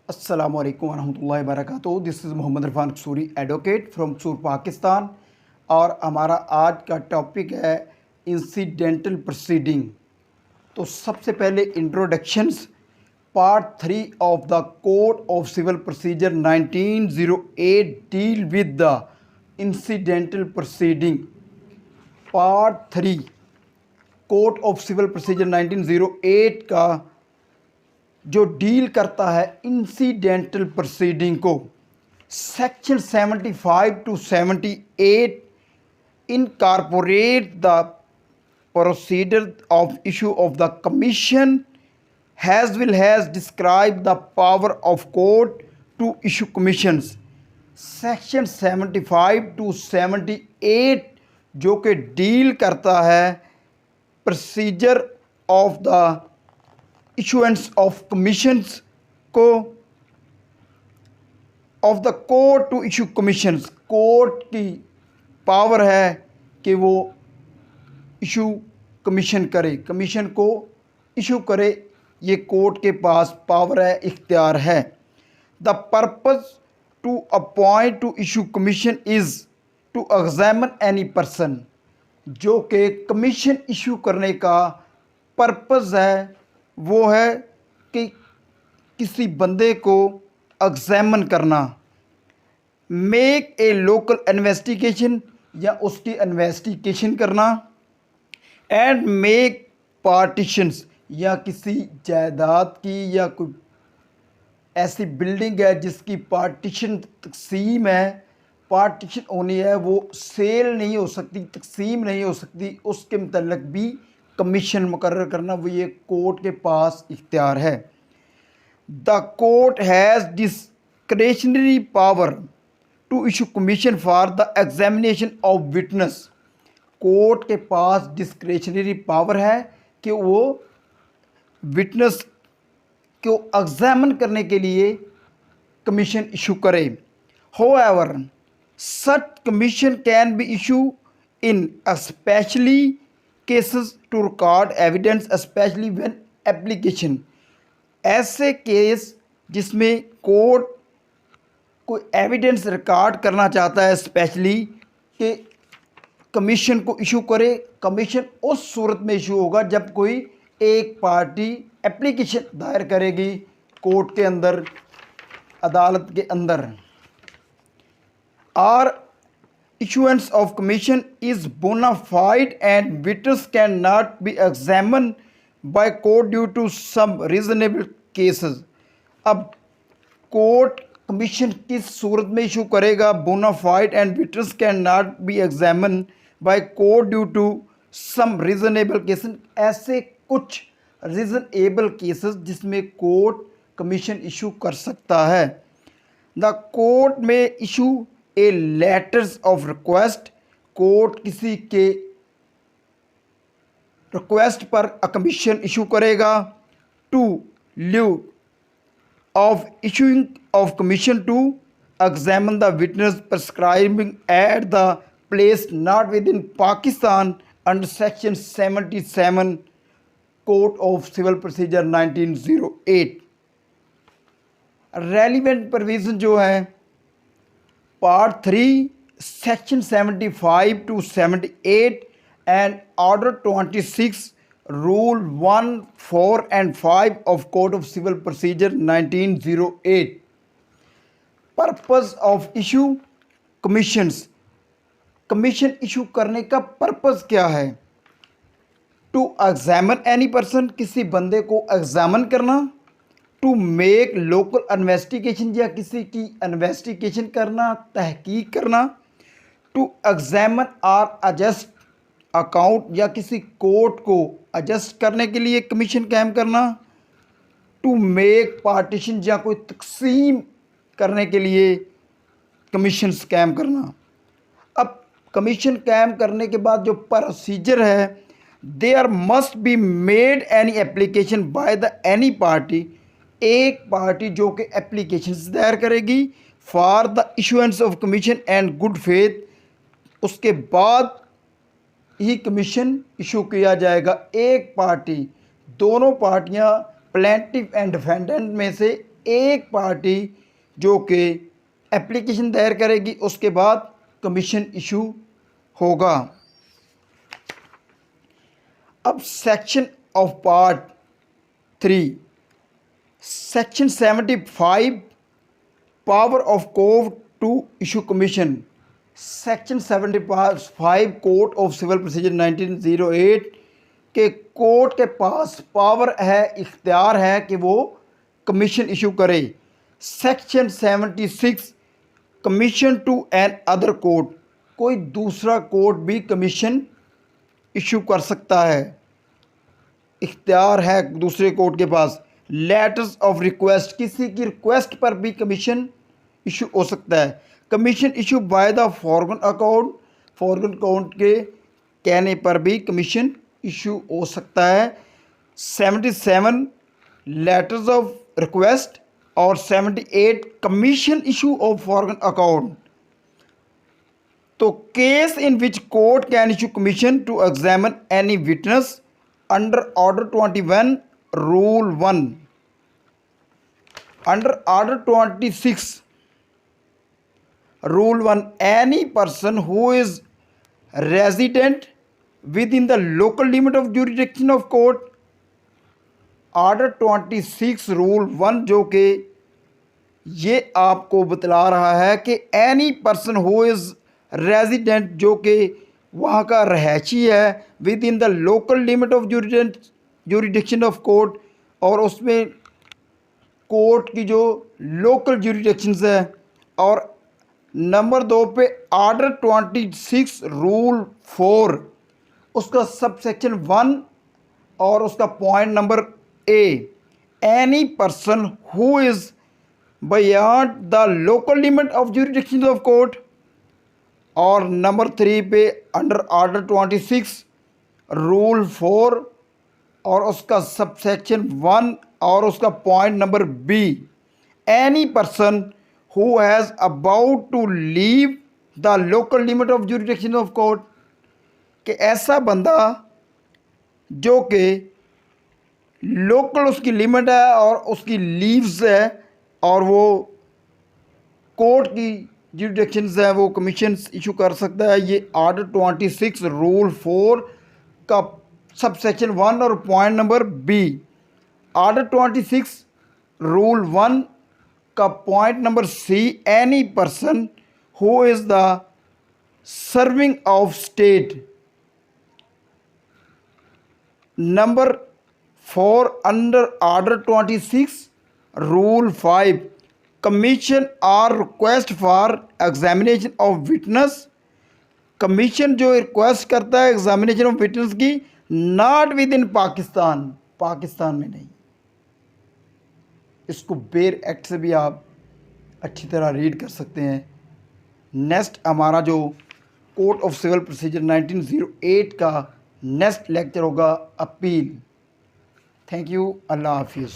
अस्सलामु अलैकुम वरहमतुल्लाहि वबरकातुहू। This is Mohammad Irfan Kasuri, advocate from Kasur Pakistan. और हमारा आज का टॉपिक है इंसिडेंटल प्रोसीडिंग। तो सबसे पहले introductions. Part 3 of the code of civil procedure 1908 deal with the incidental proceeding. Part 3 code of civil procedure 1908 का जो डील करता है इंसिडेंटल प्रोसीडिंग को। Section 75 to 78 incorporate the procedure of issue of the commission has describe the power of court to issue commissions. Section 75 to 78 जो कि deal करता है procedure of the issuance of commissions को, of the court to issue commissions. Court की power है कि वो issue commission करे, कमीशन को इशू करे, ये कोर्ट के पास पावर है, इख्तियार है। The purpose to appoint to issue commission is to examine any person. जो कि कमीशन इशू करने का पर्पज़ है वो है कि किसी बंदे को एग्जामिन करना। मेक ए लोकल इन्वेस्टिगेशन या उसकी इन्वेस्टिगेशन करना। एंड मेक पार्टीशंस या किसी जायदाद की या कोई ऐसी बिल्डिंग है जिसकी पार्टीशन तकसीम है, पार्टीशन होनी है, वो सेल नहीं हो सकती, तकसीम नहीं हो सकती, उसके मतलब भी कमीशन मुकर्रर करना वो ये कोर्ट के पास इख्तियार है। The court has discretionary power to issue commission for the examination of witness. Court के पास डिस्क्रेशनरी पावर है कि वो विटनेस को एग्जामिन करने के लिए कमीशन इशू करे। However such commission can be issue in specially cases to record evidence specially when application. ऐसे केस जिसमें कोर्ट कोई एविडेंस रिकॉर्ड करना चाहता है स्पेशली कि कमीशन को इशू करे। कमीशन उस सूरत में इशू होगा जब कोई एक पार्टी एप्लीकेशन दायर करेगी कोर्ट के अंदर, अदालत के अंदर। और issuance of commission is bona fide and witness cannot be examined by court due to some reasonable cases। अब कोर्ट कमीशन किस सूरत में इशू करेगा? bona fide and witness cannot be examined by court due to some reasonable cases। ऐसे कुछ reasonable cases जिसमें court commission issue कर सकता है। The court may issue a letters of request. Court किसी के रिक्वेस्ट पर कमीशन इशू करेगा। To leave of issuing of commission to examine the witness prescribing at the place not within Pakistan under section 77 code of civil procedure 1908। Relevant provision जो है part 3 section 75 to 78 and order 26 rule 1, 4 and 5 of code of civil procedure 1908। Purpose of issue commissions. Commission issue करने का purpose क्या है? To examine any person, किसी बंदे को examine करना। टू मेक लोकल इन्वेस्टिगेशन या किसी की इन्वेस्टिगेशन करना, तहकीक करना। टू एग्जामिन और एडजस्ट अकाउंट या किसी कोर्ट को एडजस्ट करने के लिए कमीशन कायम करना। टू मेक पार्टीशन या कोई तकसीम करने के लिए कमीशन कायम करना। अब कमीशन कायम करने के बाद जो प्रोसीजर है, there must be made any application by the any party. एक पार्टी जो कि एप्लीकेशन दायर करेगी for the issuance of commission and good faith, उसके बाद ही कमीशन इशू किया जाएगा। एक पार्टी, दोनों पार्टियां प्लेंटिफ एंड डिफेंडेंट में से एक पार्टी जो कि एप्लीकेशन दायर करेगी, उसके बाद कमीशन इशू होगा। अब section of part 3, section 75 power of court to issue commission. Section 75 code of civil procedure 1908 के कोर्ट के पास पावर है, इख्तियार है कि वो कमीशन इशू करे। Section 76 commission to another court, कोई दूसरा कोर्ट भी कमीशन इशू कर सकता है, इख्तियार है दूसरे कोर्ट के पास। लेटर्स ऑफ रिक्वेस्ट, किसी की रिक्वेस्ट पर भी कमीशन इशू हो सकता है। Commission issue by the foregone account, foregone account के कहने पर भी कमीशन इशू हो सकता है। 77 लेटर्स ऑफ रिक्वेस्ट और 78 commission issue of forgone account. तो case in which court can issue commission to examine any witness under order 21 rule 1, under order 26 Rule 1, any person who is resident within the local limit of jurisdiction of court। Order 26 Rule 1 जो कि ये आपको बतला रहा है कि any person who is resident, जो कि वहाँ का रहायशी है, within the local limit of jurisdiction of court, और उसमें कोर्ट की जो लोकल jurisdictions है। और नंबर 2 पे ऑर्डर 26 रूल 4, उसका सब सेक्शन 1 और उसका point number A, any person who is beyond the local limit of jurisdiction of court. और नंबर 3 पे अंडर ऑर्डर 26 रूल 4 और उसका सब सेक्शन 1 और उसका point number B, any person who has about to leave the local limit of jurisdiction of court, कि ऐसा बंदा जो कि लोकल उसकी लिमिट है और उसकी लीव्स है और वो कोर्ट की जुरिडिक्शंस है, वो कमीशन इशू कर सकता है। ये ऑर्डर 26 रूल 4 का सब सेक्शन 1 और point number B. Order 26 rule 1 का point number C, any person who is the serving of state. Number 4 under order 26 rule 5, commission और request for examination of witness. Commission जो रिक्वेस्ट करता है examination of witness की, not within Pakistan, Pakistan में नहीं। इसको बेर एक्ट से भी आप अच्छी तरह रीड कर सकते हैं। नेक्स्ट हमारा जो कोड ऑफ सिविल प्रोसीजर 1908 का नेक्स्ट लेक्चर होगा अपील। थैंक यू, अल्लाह हाफिज़।